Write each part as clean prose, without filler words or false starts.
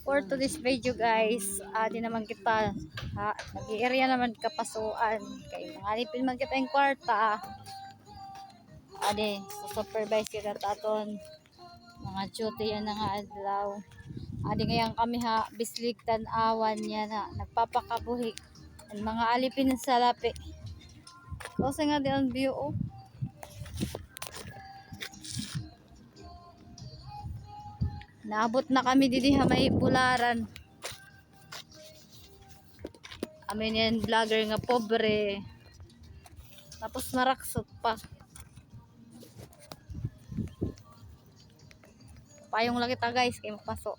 For today's video guys, di naman kita nag-area naman kapasuan kay mga alipin man kita yung kwarta. Adi supervise kita taton mga duty yan nga adlaw. Adi ngayon kami bislig tan-awan niya na nagpapakabuhi ang mga alipin sa lapi. Kasi nga di ang view oh. Naabot na kami didi may bularan. Amin yan vlogger nga pobre. Tapos maraksot pa. Payong lang kita guys kay magpaso.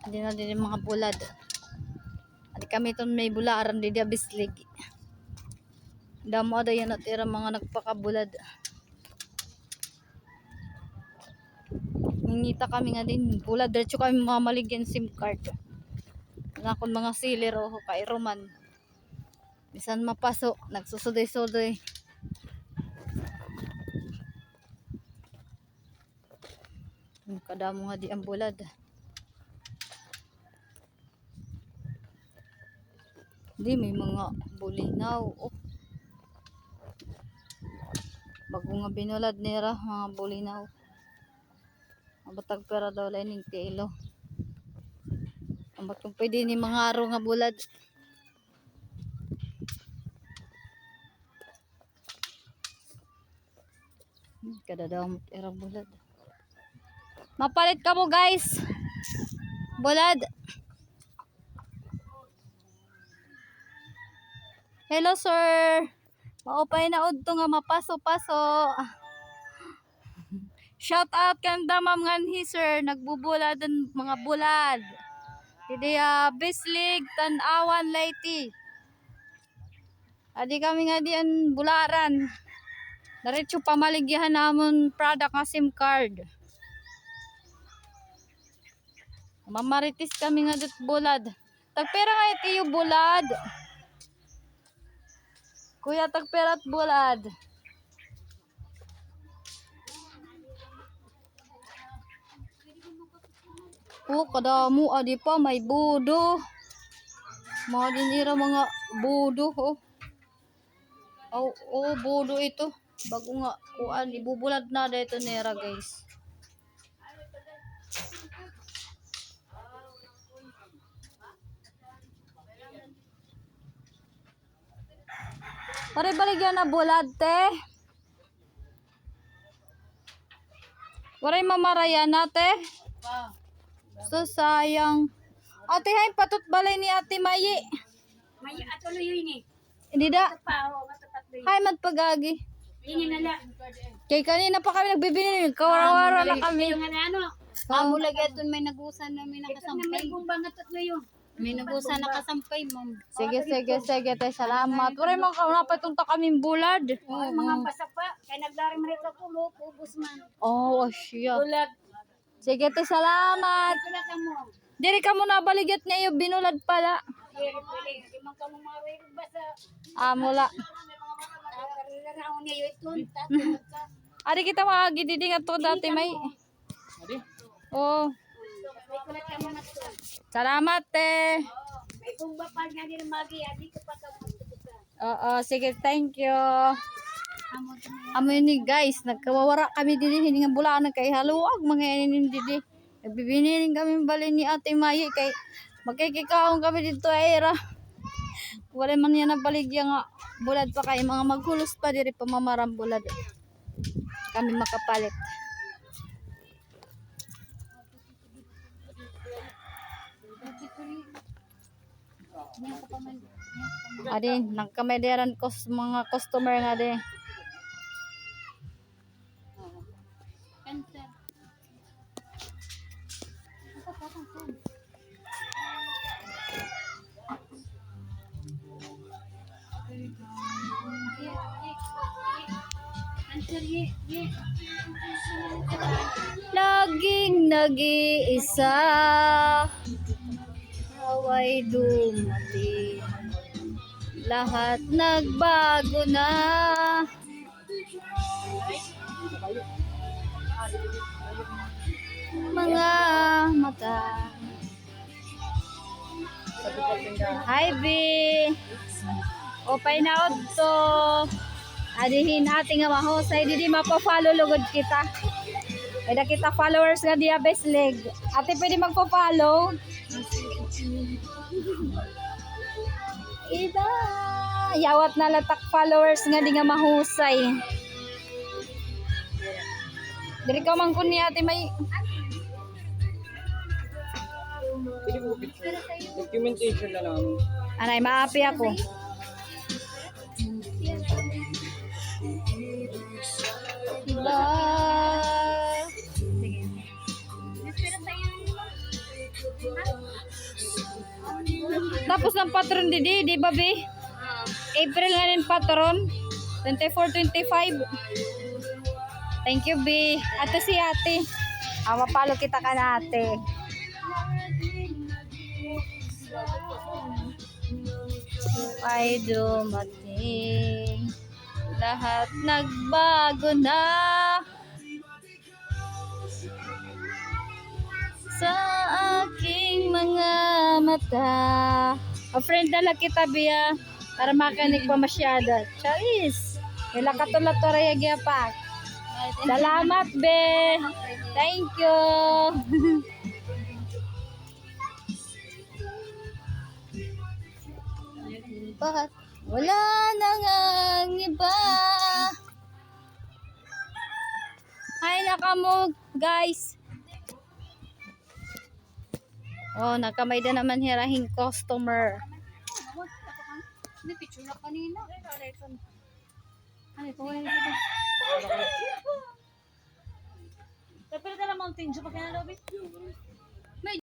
Hindi na din yung mga bulad. Adi kami ton may bularan didi bislig. Damo ada yan natira mga nagpakabulad. Ngita kami nga din bulad diretso kami mamaligyan SIM card. Nakon mga sealer o kay Roman. Bisan mapaso nagsusudoy-sudoy. Kadamo nga di ang bulad. Di may mga bulinaw oh. Bago nga binulad nira mga bulinaw. Abatag pera daw lining kilo. Abat kung pwede ni mga aro nga bulad. Kada daw era bulad. Mapalit ka mo guys. Bulad. Hello sir. Maupay na udto nga mapaso-paso. Shout out kanda ma'am nganhi sir, nagbubulad ang mga bulad. Didi bislig tan-awan layti. Adi kami nga di ang bularan. Diretso pamaligyahan namon product nga SIM card. Mamaritis kami nga dit bulad. Tagpera nga iti yung bulad. Kuya tagperat bulad. Oh, kadamo adi pa may budo. Mga dinira mga budo oh. Oh, budo ito. Bago nga kuan ibubulad na dito nera guys. Pare baligyan na bulad te. Waray mamarayan nate. So sayang. Ate hay patut balay ni Ate Mayi. Mayi ato lo yun eh. Hindi da. Hay Hay magpagagi. ini nala. Kay kanina pa kami nagbibili, kawara-wara na kami. Yung ano. Amo lagi aton may nagusan na may nakasampay. May gumbang ato lo yun. May nagusan nakasampay ma'am. Sige, te, salamat. Waray mga napatunta kaming bulad. Mga pasapa kay naglari man ito pulo ubos man. Oh, siya. Bulad. Sige, te, salamat. Wala ka mo. Diri ka muna baligat ngayon, binulad pala. Di man ka mo maway basa. Mula. Kariraon niya yun Ari kita magididi nga to dati may. Oh. Kulat ka mo na to. Salamat, te. May kumba pa nga din magi adi ko pa ka mo. Oo, sige, thank you. Amo ni guys, nagkawawara kami didi hindi nga bulaan kay haluag mga inin didi. Nagbibiniling kami balin ni Ate Mayi kay magkikikaon kami dito era. Wala man yan nabaligya nga bulad pa kay mga maghulos pa diri pamamarang bulad. Kami makapalit. Adi, nagkamederan ko mga customer nga di. Laging nag-iisa, away dumating, lahat nagbago na. mga mata. Hi, B. O, painaod to. Adihin natin nga mahusay. Didi mapafollow lugod kita. Kaya kita followers nga diya best leg. Ate, pwede magpa-follow? Ida. Yawat na latak followers nga di nga mahusay. Diri ka man kun ni ate may Documentation na lang. anay maapi ako. Diba? Tapos ng patron di ba be? April nga rin patron. 24-25. Thank you, B. Ato si ate. Mapalo kita ka na ate. Ay dumating. Lahat nagbago na. Sa aking mga mata. Friend dala kita biya para makanig pa masyado. Charis. Wala ka tulad to raya pa. Salamat be. Thank you. Bakit? Wala nang ang iba. Ay nakamo guys. Oh, nakamay din naman hirahing customer. May picture na kanina. Ano ito? Pero tala Mountain Dew pa kaya lobby.